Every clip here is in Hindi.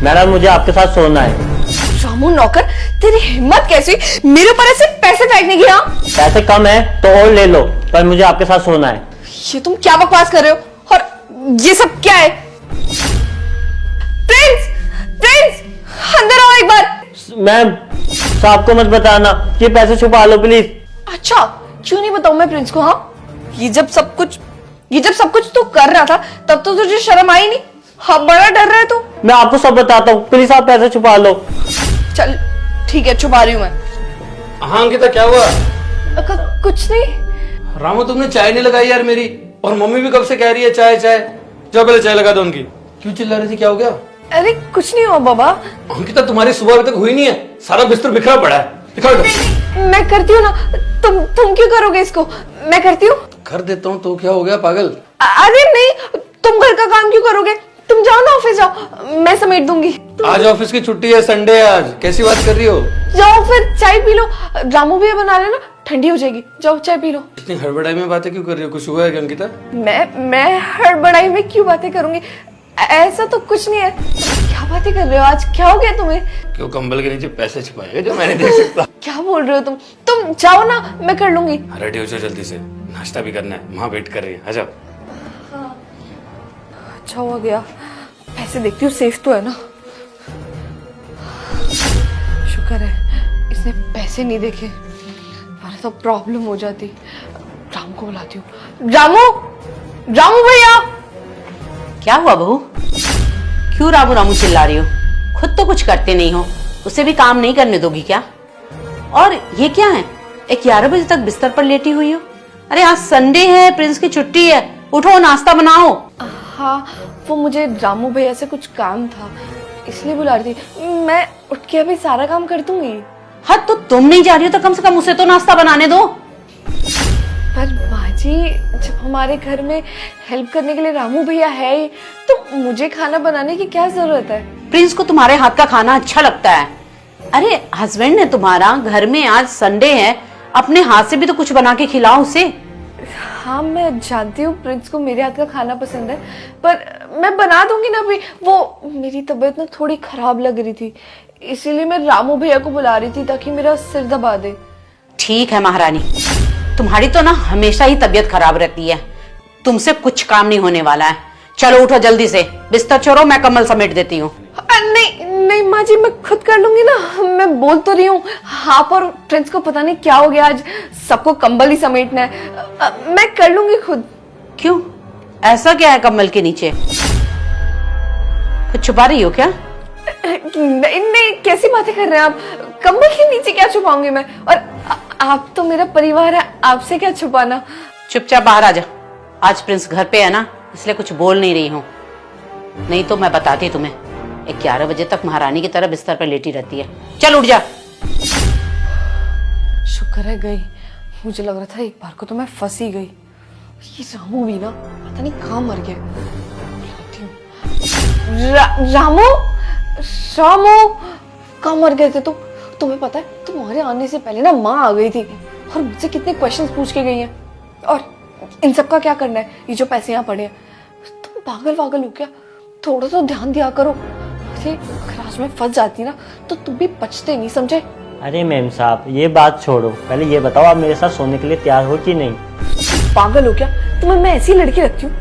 मैडम मुझे आपके साथ सोना है। रामू नौकर, तेरी हिम्मत कैसी मेरे ऊपर ऐसे पैसे फेंकने की? हाँ, पैसे कम है तो और ले लो, पर मुझे आपके साथ सोना है। ये तुम क्या बकवास कर रहे हो? और ये सब क्या है? प्रिंस, प्रिंस, अंदर आओ एक बार। मैम साहब को मत बताना, ये पैसे छुपा लो प्लीज। अच्छा, क्यों नहीं बताऊं मैं प्रिंस को? हाँ, ये जब सब कुछ तू कर रहा था तब तो तुझे शर्म आई नहीं? हाँ, बड़ा डर रहा है तू। मैं आपको सब बताता हूँ, प्लीज आप पैसे छुपा लो। चल ठीक है, छुपा रही हूँ मैं। हाँ अंकिता, क्या हुआ? कुछ नहीं। रामू तुमने चाय नहीं लगाई यार मेरी, और मम्मी भी कब से कह रही है चाय चाय। जाओ पहले चाय लगा दो उनकी। क्यों चिल्ला रही थी, क्या हो गया? अरे कुछ नहीं हुआ बाबा। अंकिता तुम्हारी सुबह अभी तक हुई नहीं है, सारा बिस्तर बिखरा पड़ा है। दिखाओ इधर। मैं करती हूँ ना, तुम क्यों करोगे इसको? मैं करती हूँ। कर देता हूँ तो क्या हो गया पागल? अरे नहीं, तुम घर का काम क्यों करोगे? तुम जाओ ना ऑफिस जाओ, मैं समेट दूंगी। आज ऑफिस की छुट्टी है, संडे है आज, कैसी बात कर रही हो? जाओ फिर चाय पी लो, रामू भैया बना लेना, ठंडी हो जाएगी। जाओ चाय पी लो। इतनी हड़बड़ाई में बातें क्यों कर रही हो? कुछ हुआ है क्या अंकिता? मैं हड़बड़ाई में क्यों बातें करूंगी? ऐसा तो कुछ नहीं है। क्या बातें कर रहे हो? आज क्या हो गया तुम्हें? क्यों कंबल के नीचे पैसे छुपाए जो मैं नहीं देख सकता? क्या बोल रहे हो तुम जाओ ना, मैं कर लूंगी। रेडी हो जाओ जल्दी से, नाश्ता भी करना है, माँ वेट कर रही है। आ जाओ। अच्छा हुआ गया, पैसे देखती हूँ सेफ तो है ना। शुक्र है इसने पैसे नहीं देखे, वरना तो प्रॉब्लम हो जाती। रामू को बुलाती हूँ। रामू भैया। क्या हुआ बहू? क्यों रामू रामू चिल्ला रही हो? खुद तो कुछ करते नहीं हो, उसे भी काम नहीं करने दोगी क्या? और ये क्या है, 11 बजे तक बिस्तर पर लेटी हुई हो? अरे आज संडे है, प्रिंस की छुट्टी है, उठो नाश्ता बनाओ। हाँ, वो मुझे रामू भैया से कुछ काम था इसलिए बुला रही थी। मैं उठ के अभी सारा काम कर दूंगी। हाँ तो तुम नहीं जा रही हो तो कम से कम उसे तो नाश्ता बनाने दो। पर माँ जी, जब हमारे घर में हेल्प करने के लिए रामू भैया है ही, तो मुझे खाना बनाने की क्या जरूरत है? प्रिंस को तुम्हारे हाथ का खाना अच्छा लगता है। अरे हस्बैंड है तुम्हारा, घर में आज संडे है, अपने हाथ से भी तो कुछ बना के खिलाओ उसे। हाँ मैं जानती हूँ प्रिंस को मेरे हाथ का खाना पसंद है, पर मैं बना दूंगी ना। अभी वो मेरी तबीयत ना थोड़ी खराब लग रही थी, इसीलिए मैं रामू भैया को बुला रही थी ताकि मेरा सिर दबा दे। ठीक है महारानी, तुम्हारी तो ना हमेशा ही तबीयत खराब रहती है, तुमसे कुछ काम नहीं होने वाला है। चलो उठो जल्दी से, बिस्तर छोड़ो, मैं कम्बल समेट देती हूँ। नहीं नहीं माँ जी, मैं खुद कर लूंगी ना। मैं बोल तो रही हूँ, आप और प्रिंस को पता नहीं क्या हो गया, आज सबको कंबल ही समेटना है। मैं कर लूंगी खुद। क्यों, ऐसा क्या है कम्बल के नीचे? कुछ छुपा रही हो क्या? नहीं नहीं, कैसी बातें कर रहे हैं आप? कंबल के नीचे क्या छुपाऊंगी मैं? और आप तो मेरा परिवार है, आपसे क्या छुपाना। चुपचाप बाहर आ जा, आज प्रिंस घर पे है ना, इसलिए कुछ बोल नहीं रही हूँ, नहीं तो मैं बताती तुम्हें। 11 बजे तक महारानी की तरह बिस्तर पर लेटी रहती है। चल उठ जा। शुक्र है गई, मुझे लग रहा था एक बार को तो मैं फंस ही गई। ये रामू भी ना पता नहीं कहाँ मर गया। रामू कहाँ मर गए थे तुम? तुम्हें पता है तुम्हारे आने से पहले ना माँ आ गई थी और मुझसे कितने क्वेश्चंस पूछ के गई हैं। और इन सब का क्या करना है? ये जो पैसे यहाँ पड़े हैं, तुम पागल हो क्या? थोड़ा तो ध्यान दिया करो। अगर आज मैं फंस जाती ना तो तुम भी बचते नहीं, समझे? अरे मैम साहब ये बात छोड़ो, पहले ये बताओ आप मेरे साथ सोने के लिए तैयार हो कि नहीं? पागल हो क्या? तुम्हें मैं ऐसी लड़की रखती हूँ?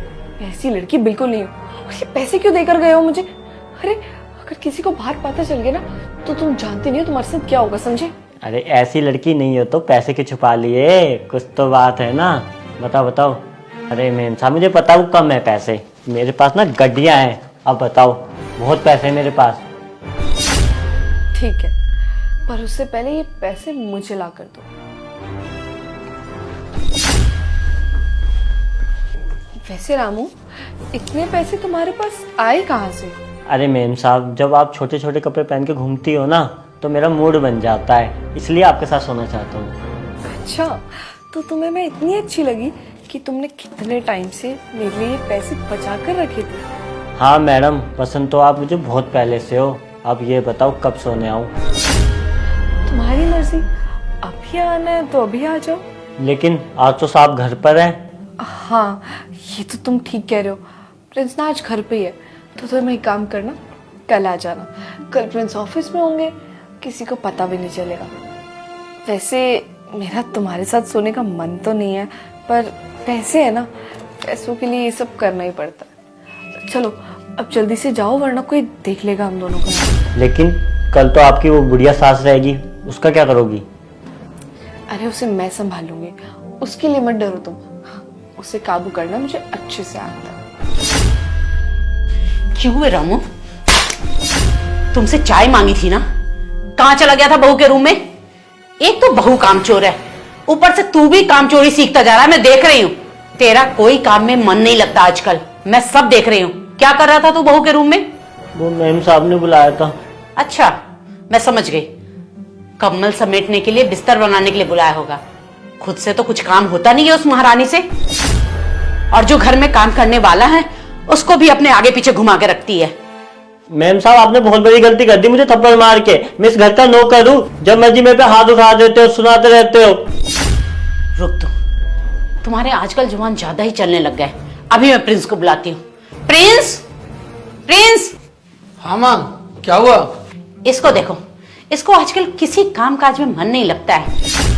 ऐसी लड़की बिल्कुल नहीं हूँ। और ये पैसे क्यों देकर गए हो मुझे? अरे अगर किसी को बाहर पता चल गया ना तो तुम जानते नहीं हो तुम्हारे साथ क्या होगा, समझे? अरे ऐसी लड़की नहीं हो तो पैसे क्यों छुपा लिए? कुछ तो बात है ना, बताओ। अरे मैम साहब मुझे पता वो कम है पैसे, मेरे पास ना गड्डियाँ हैं। अब बताओ, बहुत पैसे है मेरे पास। ठीक है, पर उससे पहले ये पैसे मुझे ला कर दो। वैसे रामू, इतने पैसे तुम्हारे पास आए कहाँ से? अरे मैम साहब, जब आप छोटे छोटे कपड़े पहन के घूमती हो ना तो मेरा मूड बन जाता है, इसलिए आपके साथ सोना चाहता हूँ। अच्छा, तो तुम्हें मैं इतनी अच्छी लगी कि तुमने कितने टाइम से मेरे लिए पैसे बचा कर रखे थे? हाँ मैडम, पसंद तो आप मुझे बहुत पहले से हो। अब ये बताओ कब सोने आऊँ? तुम्हारी मर्जी, अभी आना है तो अभी आ जाओ। लेकिन आज तो साहब घर पर है। हाँ, ये तो तुम ठीक कह रहे हो। प्रिंस ना आज घर पे ही है, तो तुम एक काम करना, कल आ जाना। कल प्रिंस ऑफिस में होंगे, किसी को पता भी नहीं चलेगा। वैसे मेरा तुम्हारे साथ सोने का मन तो नहीं है, पर पैसे है ना, पैसों के लिए ये सब करना ही पड़ता है। चलो अब जल्दी से जाओ, वरना कोई देख लेगा हम दोनों को। लेकिन कल तो आपकी वो बुढ़िया सास रहेगी, उसका क्या करोगी? अरे उसे मैं संभालूंगी, उसके लिए मत डरो तुम। उसे काबू करना मुझे अच्छे से आता है। क्यों है रामू? तुमसे चाय मांगी थी ना, कहाँ चला गया था बहू के रूम में? एक तो बहू कामचोर है, ऊपर से तू भी कामचोरी सीखता जा रहा है। मैं देख रही हूँ तेरा कोई काम में मन नहीं लगता आजकल, मैं सब देख रही हूँ। क्या कर रहा था तू बहू के रूम में? वो मैम साहब ने बुलाया था। अच्छा, मैं समझ गई, कम्बल समेटने के लिए, बिस्तर बनाने के लिए बुलाया होगा। खुद से तो कुछ काम होता नहीं है उस महारानी से, और जो घर में काम करने वाला है उसको भी अपने आगे पीछे घुमा के रखती है। मैम साहब आपने बहुत बड़ी गलती कर दी मुझे थप्पड़ मार के। मैं इस घर का नौकर हूँ, जब मर्जी मेरे पे हाथ उठा देते हो, सुनाते रहते हो। रुक तू, तुम्हारे आजकल जुबान ज्यादा ही चलने लग गए। अभी मैं प्रिंस को बुलाती हूँ। Prince, Prince. हाँ माँ, क्या हुआ? इसको देखो, इसको आजकल किसी काम काज में मन नहीं लगता है,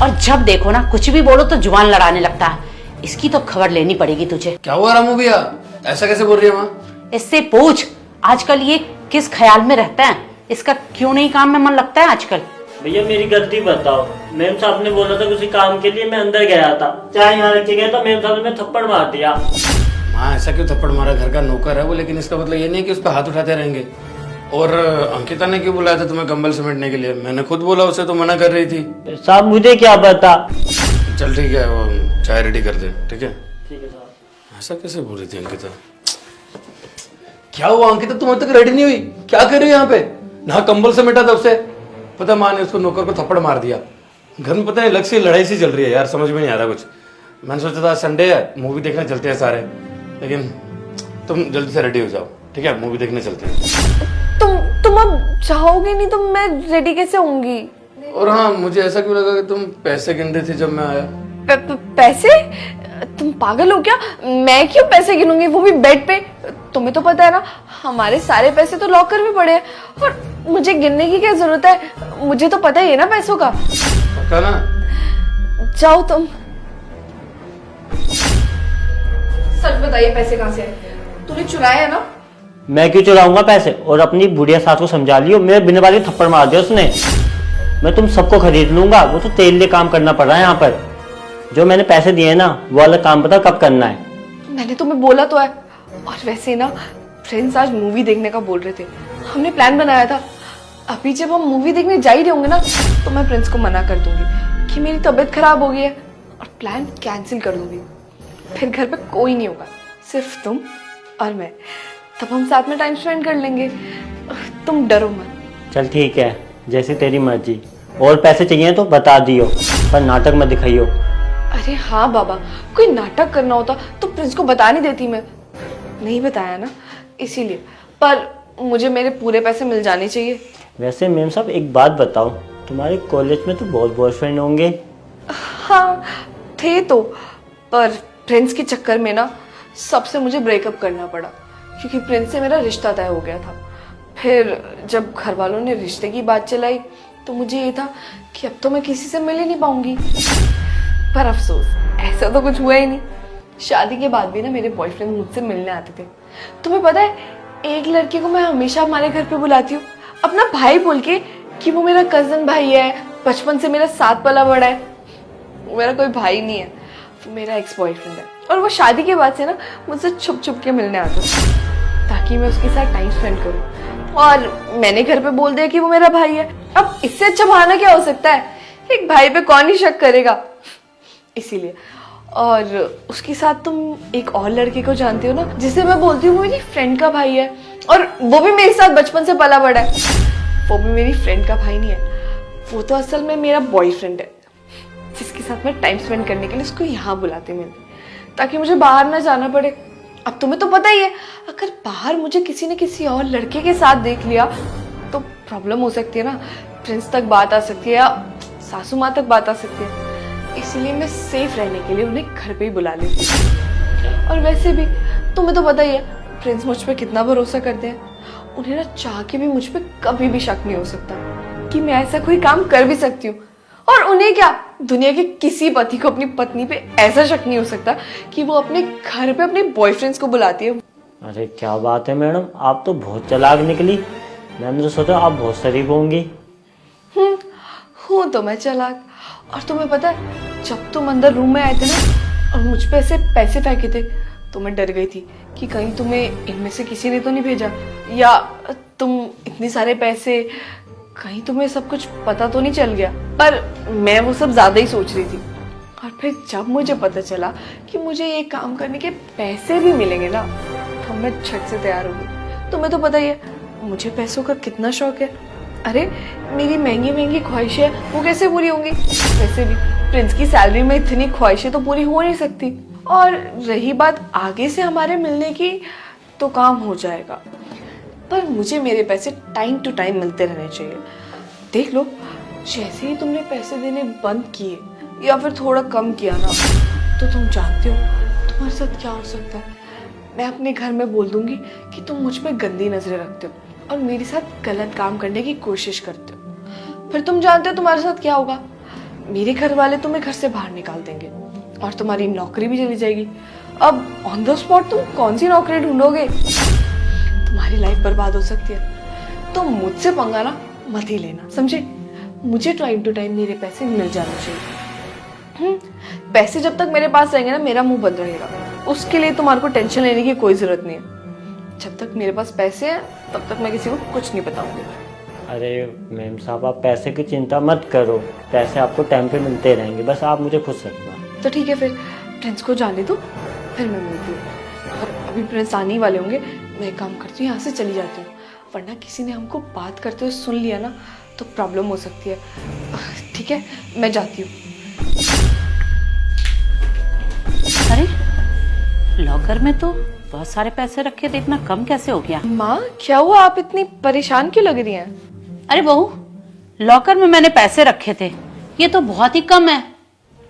और जब देखो ना कुछ भी बोलो तो जुबान लड़ाने लगता है। इसकी तो खबर लेनी पड़ेगी तुझे। क्या हुआ रामू भैया, ऐसा कैसे बोल रही है माँ? इससे पूछ, आजकल ये किस ख्याल में रहता है, इसका क्यों नहीं काम में मन लगता है आजकल? भैया मेरी गलती बताओ, मैम साहब ने बोला था किसी काम के लिए, मैं अंदर गया था, चाय यहाँ रख के गया था, मैम साहब ने थप्पड़ मार दिया। माँ ऐसा क्यों थप्पड़ मारा? घर का नौकर है वो, लेकिन इसका मतलब ये नहीं कि उस पर हाथ उठाते रहेंगे। और अंकिता ने क्यों बुलाया था तुम्हें कंबल समेटने के लिए? मैंने खुद बोला, उसे तो मना कर रही थी। साहब मुझे क्या पता। चल ठीक है, वो चाय रेडी कर दे। ठीक है ठीक है साहब। ऐसा कैसे बोल रही थी अंकिता? क्या हुआ अंकिता, तुम अब तक रेडी नहीं हुई? क्या कर रही हो यहाँ पे? ना कंबल समेटा तब से। पता माँ ने उसको नौकर को थप्पड़ मार दिया। घर में पता है अलग से लड़ाई सी चल रही है यार, समझ में नहीं आ रहा कुछ। मैंने सोचा था संडे है, मूवी देखने चलते हैं सारे, लेकिन तुम जल्दी से रेडी हो जाओ। ठीक है, मूवी देखने चलते हैं। तुम अब चाहोगे नहीं तो मैं रेडी कैसे होंगी? और हाँ, मुझे ऐसा क्यों लगा कि तुम पैसे गिन रही थी जब मैं आया? पैसे? तुम पागल हो क्या? मैं क्यों पैसे गिनूंगी, वो भी बेड पे? तुम्हें तो पता है ना, हमारे सारे पैसे तो लॉकर में पड़े हैं, और मुझे गिनने की क्या जरूरत है? मुझे तो पता ही है ना पैसों का। पक्का ना? जाओ तुम। सच बताइए पैसे कहाँ से आए? तूने चुराया है ना? मैं क्यों चुराऊंगा पैसे? और अपनी बुढ़िया सास को समझा लियो, मेरे बिना बात के थप्पड़ मार दिया उसने। मैं तुम सबको खरीद लूंगा, वो तो तेल लिए काम करना पड़ रहा है यहाँ पर। जो मैंने पैसे दिए ना, वो वाला काम पता कब करना है? मैंने तुम्हें बोला तो है। और वैसे ना, फ्रेंड्स आज मूवी देखने का बोल रहे थे, हमने प्लान बनाया था। अभी जब हम मूवी देखने जा ही रहे होंगे ना, तो मैं प्रिंस को मना कर दूंगी कि मेरी तबीयत खराब हो गई है, और प्लान कैंसिल कर दूंगी। फिर घर पे कोई नहीं होगा, सिर्फ तुम और मैं। तब हम साथ में टाइम स्पेंड कर लेंगे। तुम डरो मत। चल ठीक है, जैसी तेरी मर्जी। और पैसे चाहिए तो बता दियो, पर नाटक मत दिखाइयो। अरे हाँ बाबा, कोई नाटक करना होता तो प्रिंस को बता नहीं देती मैं। नहीं बताया ना, इसीलिए। पर मुझे मेरे पूरे पैसे मिल जाने चाहिए। वैसे मैम साहब एक बात बताओ, तुम्हारे कॉलेज में तो बहुत बॉयफ्रेंड होंगे? हाँ थे तो, पर प्रिंस के चक्कर में ना सबसे मुझे ब्रेकअप करना पड़ा, क्योंकि प्रिंस से मेरा रिश्ता तय हो गया था। फिर जब घर वालों ने रिश्ते की बात चलाई तो मुझे ये था कि अब तो मैं किसी से मिल ही नहीं पाऊंगी। पर अफसोस, ऐसा तो कुछ हुआ ही नहीं। शादी के बाद भी ना मेरे बॉयफ्रेंड मुझसे मिलने आते थे। तुम्हें पता है, एक लड़के को मैं हमेशा हमारे घर पे बुलाती हूँ, अपना भाई बोल के, कि वो मेरा कजन भाई है, बचपन से मेरा साथ पला बड़ा है। वो मेरा कोई भाई नहीं है, वो मेरा एक्स बॉयफ्रेंड है। और वो शादी के बाद से ना मुझसे छुप छुप के मिलने आता था, ताकि मैं उसके साथ टाइम स्पेंड करूं। और मैंने घर पे बोल दिया कि वो मेरा भाई है। अब इससे अच्छा बहाना क्या हो सकता है? एक भाई पे कौन ही शक करेगा? इसीलिए। और उसके साथ तुम एक और लड़के को जानते हो ना, जिसे मैं बोलती हूँ वो मेरी फ्रेंड का भाई है, और वो भी मेरे साथ बचपन से पला बड़ा है। वो भी मेरी फ्रेंड का भाई नहीं है, वो तो असल में मेरा बॉयफ्रेंड है, जिसके साथ मैं टाइम स्पेंड करने के लिए उसको यहाँ बुलाते मिलने, ताकि मुझे बाहर ना जाना पड़े। अब तुम्हें तो पता ही है, अगर बाहर मुझे किसी ने किसी और लड़के के साथ देख लिया तो प्रॉब्लम हो सकती है ना, प्रिंस तक बात आ सकती है, या सासू माँ तक बात आ सकती है। इसीलिए मैं सेफ रहने के लिए उन्हें घर पे ही बुला लेती हूँ। और वैसे भी तुम्हें तो पता ही है प्रिंस मुझ पे कितना भरोसा करते हैं। उन्हें ना चाह के भी मुझ पे कभी भी शक नहीं हो सकता कि मैं ऐसा कोई काम कर भी सकती हूँ। और उन्हें क्या, दुनिया के किसी पति को अपनी पत्नी पे ऐसा शक नहीं हो सकता कि वो अपने घर पे अपने बॉयफ्रेंड्स को बुलाती है। अरे क्या बात है मैडम, आप तो बहुत चालाक निकली। मैंने तो सोचा आप बहुत शरीफ होंगी। हूँ तो मैं चालाक। और तुम्हें पता है, जब तुम अंदर रूम में आए थे ना और मुझ पे ऐसे पैसे फेंके थे तो मैं डर गई थी कि कहीं तुम्हें इनमें से किसी ने तो नहीं भेजा, या तुम इतने सारे पैसे, कहीं तुम्हें सब कुछ पता तो नहीं चल गया। पर मैं वो सब ज्यादा ही सोच रही थी। और फिर जब मुझे पता चला कि मुझे ये काम करने के पैसे भी मिलेंगे ना, तो मैं झट से तैयार हो गई। तुम्हें तो पता ही है मुझे पैसों का कितना शौक है। अरे मेरी महंगी महंगी ख्वाहिशें वो कैसे पूरी होंगी? वैसे भी प्रिंस की सैलरी में इतनी ख्वाहिशें तो पूरी हो नहीं सकती। और रही बात आगे से हमारे मिलने की, तो काम हो जाएगा, पर मुझे मेरे पैसे टाइम टू टाइम मिलते रहने चाहिए। देख लो, जैसे ही तुमने पैसे देने बंद किए या फिर थोड़ा कम किया ना, तो तुम जानते हो तुम्हारे साथ क्या हो सकता है। मैं अपने घर में बोल दूंगी कि तुम मुझ पे गंदी नजरें रखते हो और मेरे साथ गलत काम करने की कोशिश करते हो। फिर तुम जानते हो तुम्हारे साथ क्या होगा। मेरे घर वाले तुम्हें घर से बाहर निकाल देंगे और तुम्हारी नौकरी भी चली जाएगी। अब ऑन द स्पॉट तुम कौन सी नौकरी ढूंढोगे? तुम्हारी लाइफ बर्बाद हो सकती है। तो मुझसे पंगा ना मत ही लेना, समझे? मुझे टाइम टू टाइम मेरे पैसे मिल जाने चाहिए। पैसे जब तक मेरे पास रहेंगे ना, मेरा मुंह बंद रहेगा। उसके लिए तुम्हारे को टेंशन लेने की कोई जरूरत नहीं है। जब तक मेरे पास पैसे हैं तब तक मैं किसी को कुछ नहीं बताऊंगी। अरे मैम साहब, आप पैसे की चिंता मत करो, पैसे आपको टाइम पे मिलते रहेंगे, बस आप मुझे खुश रखना। तो ठीक है, फिर प्रिंस को जाने दो, फिर मैं मिलती हूँ। और अभी प्रिंस आने ही वाले होंगे, मैं एक काम करती हूँ, यहाँ से चली जाती हूँ, वरना किसी ने हमको बात करते हुए सुन लिया ना तो प्रॉब्लम हो सकती है। ठीक है, मैं जाती हूँ। अरे लॉकर में तो बहुत सारे पैसे रखे थे, इतना कम कैसे हो गया? माँ क्या हुआ, आप इतनी परेशान क्यों लग रही हैं? अरे बहू, लॉकर में मैंने पैसे रखे थे, ये तो बहुत ही कम है।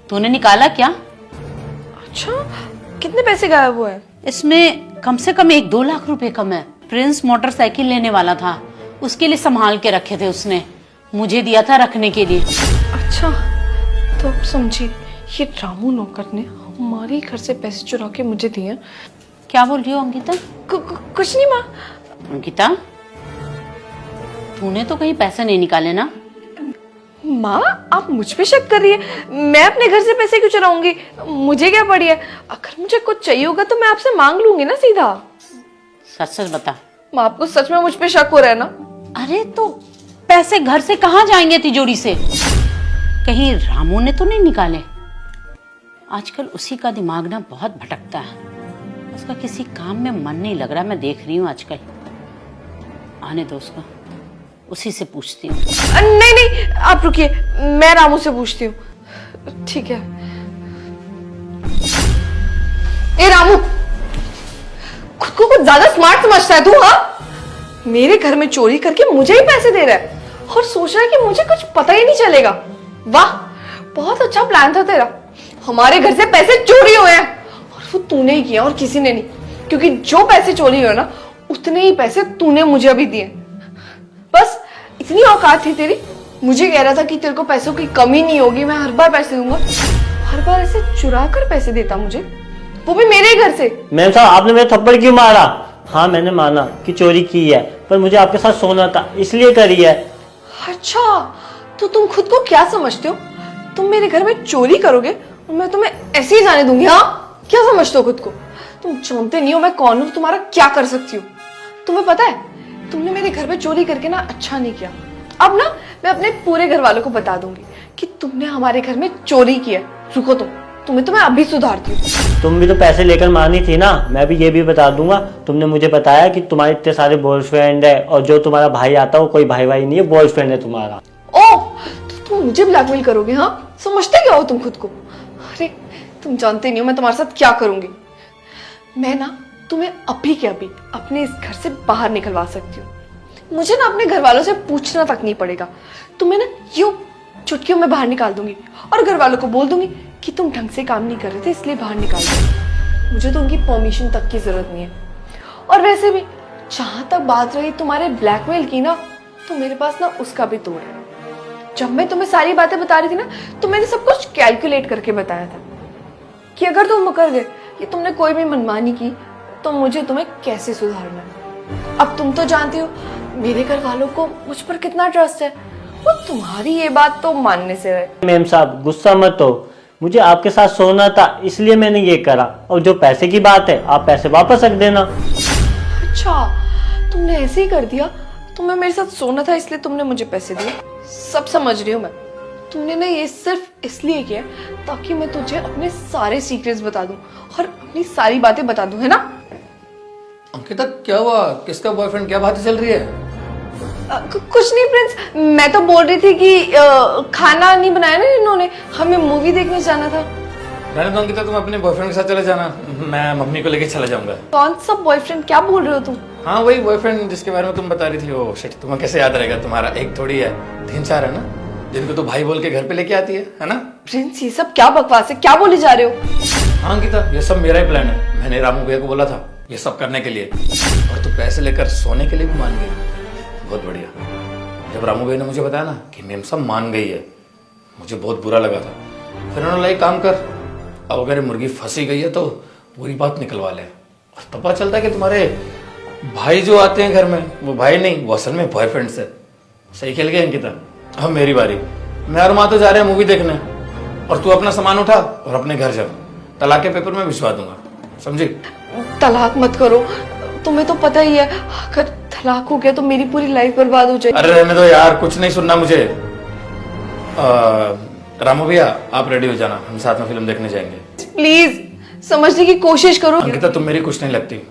तूने निकाला क्या? अच्छा, कितने पैसे गायब हुए हैं? इसमें कम से कम 1-2 लाख रुपए कम है। प्रिंस मोटरसाइकिल लेने वाला था, उसके लिए संभाल के रखे थे, उसने मुझे दिया था रखने के लिए। अच्छा, तो अब समझी, ये रामू नौकर ने हमारे घर से पैसे चुरा के मुझे दिए। क्या बोल रही हो अंकिता? कुछ नहीं माँ। अंकिता, तूने तो कहीं पैसे नहीं निकाले ना? माँ आप मुझ पे शक कर रही है? मैं अपने घर से पैसे क्यों चुराऊंगी? मुझे क्या पड़ी है? अगर मुझे कुछ चाहिए होगा तो मैं आपसे मांग लूंगी ना सीधा। सच सच बता। माँ आपको सच में मुझ पे शक हो रहा है ना? अरे तो पैसे घर से कहाँ जाएंगे तिजोरी से? कहीं रामू ने तो नहीं निकाले? आजकल उसी का दिमाग ना बहुत भटकता है, उसका किसी काम में मन नहीं लग रहा, मैं देख रही हूँ आजकल। आने दो उसको, उसी से पूछती हूँ। नहीं नहीं, आप रुकिए, मैं रामू से पूछती हूँ। ठीक है। ए रामू, खुद को कुछ ज्यादा स्मार्ट समझता है तू? हाँ, मेरे घर में चोरी करके मुझे ही पैसे दे रहा है और सोच रहा है कि मुझे कुछ पता ही नहीं चलेगा। वाह, बहुत अच्छा प्लान था तेरा। हमारे घर से पैसे चोरी हुए हैं और वो तूने ही किया और किसी ने नहीं, क्योंकि जो पैसे चोरी हुए ना उतने ही पैसे तूने मुझे अभी दिए। बस इतनी औकात थी तेरी। मुझे कह रहा था कि तेरे को पैसों की कमी नहीं होगी, मैं हर बार पैसे दूंगा। हर बार ऐसे चुरा कर पैसे देता मुझे, वो भी मेरे घर से। मैम साहब, आपने मेरा थप्पड़ क्यों मारा? हाँ मैंने माना कि चोरी की है, पर मुझे आपके साथ सोना था इसलिए करी है। अच्छा, तो तुम खुद को क्या समझते हो? तुम मेरे घर में चोरी करोगे और मैं तुम्हें ऐसे ही जाने दूंगी? हाँ, क्या समझते हो खुद को? तुम जानते नहीं हो मैं कौन हूँ, तुम्हारा क्या कर सकती हूँ। तुम्हें पता है, तुमने मेरे घर में चोरी करके ना अच्छा नहीं किया। अब ना मैं अपने पूरे घर वालों को बता दूंगी कि तुमने हमारे घर में चोरी की है। रुको तुम्हें तो मैं अभी सुधारती हूँ। तुम भी तो पैसे लेकर मानी थी ना, मैं भी ये भी बता दूंगा। तुमने मुझे बताया कि तुम्हारे इतने सारे बॉयफ्रेंड है और जो तुम्हारा भाई आता है वो कोई भाई नहीं है, बॉयफ्रेंड है तुम्हारा। ओ, तो तुम मुझे ब्लैकमेल करोगे? हाँ, समझते क्या हो तुम खुद को? अरे तुम जानते नहीं हो मैं तुम्हारे साथ क्या करूंगी। मैं ना तुम्हें अभी के अभी अपने इस घर से बाहर निकलवा सकती हूँ। मुझे ना अपने घर वालों से पूछना तक नहीं पड़ेगा। तुम्हें ना यूं चुटकियों में बाहर निकाल दूंगी और घर वालों को बोल दूंगी कि तुम ढंग से काम नहीं कर रहे थे इसलिए बाहर निकाल दो। मुझे तो उनकी परमिशन तक की जरूरत नहीं है। और वैसे भी जहां तक बात रही तुम्हारे ब्लैकमेल की ना, तो मेरे पास ना उसका भी तोड़ है। जब मैं तुम्हें सारी बातें बता रही थी ना, तो मैंने सब कुछ कैलकुलेट करके बताया था कि अगर तुम मुकर गए या तुमने कोई भी मनमानी की तो मुझे तुम्हें कैसे सुधारना है। अब तुम तो जानती हो मेरे घर वालों को मुझ पर कितना ट्रस्ट है, वो तुम्हारी ये बात तो मानने से रहे। मेम साहब गुस्सा मत हो, मुझे आपके साथ सोना था इसलिए मैंने ये करा। और जो पैसे की बात है, आप पैसे वापस रख देना। अच्छा, तुमने ऐसे ही कर दिया? तुम्हें मेरे साथ सोना था इसलिए तुमने मुझे पैसे दिए? सब समझ रही हूँ मैं। तुमने ना ये सिर्फ इसलिए किया ताकि मैं तुझे अपने सारे सीक्रेट्स बता दूं और अपनी सारी बातें बता दूं, है ना? अंकिता क्या हुआ? किसका बॉयफ्रेंड? क्या बातें चल रही है? कुछ नहीं प्रिंस, मैं तो बोल रही थी कि खाना नहीं बनाया ना इन्होंने, हमें मूवी देखने जाना था। रहने दो अंकिता, तुम अपने बॉयफ्रेंड के साथ चले जाना, मैं मम्मी को लेके चला जाऊंगा। कौन सा बॉयफ्रेंड? क्या बोल रहे हो तुम? हाँ वही बॉयफ्रेंड जिसके बारे में तुम बता रही थी। वो शिट, तुम्हें कैसे याद रहेगा? तुम्हारा एक थोड़ी है, 3-4 है ना, जिनको तो भाई बोल के घर पे लेके आती है ना? प्रिंस ये सब क्या बकवास है, क्या बोले जा रहे हो? हाँ अंकिता, ये सब मेरा ही प्लान है। मैंने रामू भैया को बोला था ये सब करने के लिए, और तू पैसे लेकर सोने के लिए भी मान गई। बहुत बढ़िया। जब रामू भैया ने मुझे बताया ना कि मेम सब मान गई है, मुझे बहुत बुरा लगा था। फिर उन्होंने लगा काम कर, अब अगर मुर्गी फंसी गई है तो पूरी बात निकलवा ले। और तब पता चलता है कि तुम्हारे भाई जो आते हैं घर में, वो भाई नहीं, वो असल में बॉयफ्रेंड्स है। सही खेल गए अंकिता। अब मेरी बारी। मैं और माँ तो जा रहे हैं मूवी देखने, और तू अपना सामान उठा और अपने घर जा। तलाक के पेपर में भिजवा दूंगा, समझी? तलाक मत करो, तुम्हें तो पता ही है अगर तलाक हो गया तो मेरी पूरी लाइफ बर्बाद हो जाएगी। अरे रहने दो यार, कुछ नहीं सुनना मुझे। रामू भैया आप रेडी हो जाना, हम साथ में फिल्म देखने जाएंगे। प्लीज समझने की कोशिश करो। अंकिता तुम मेरी कुछ नहीं लगती।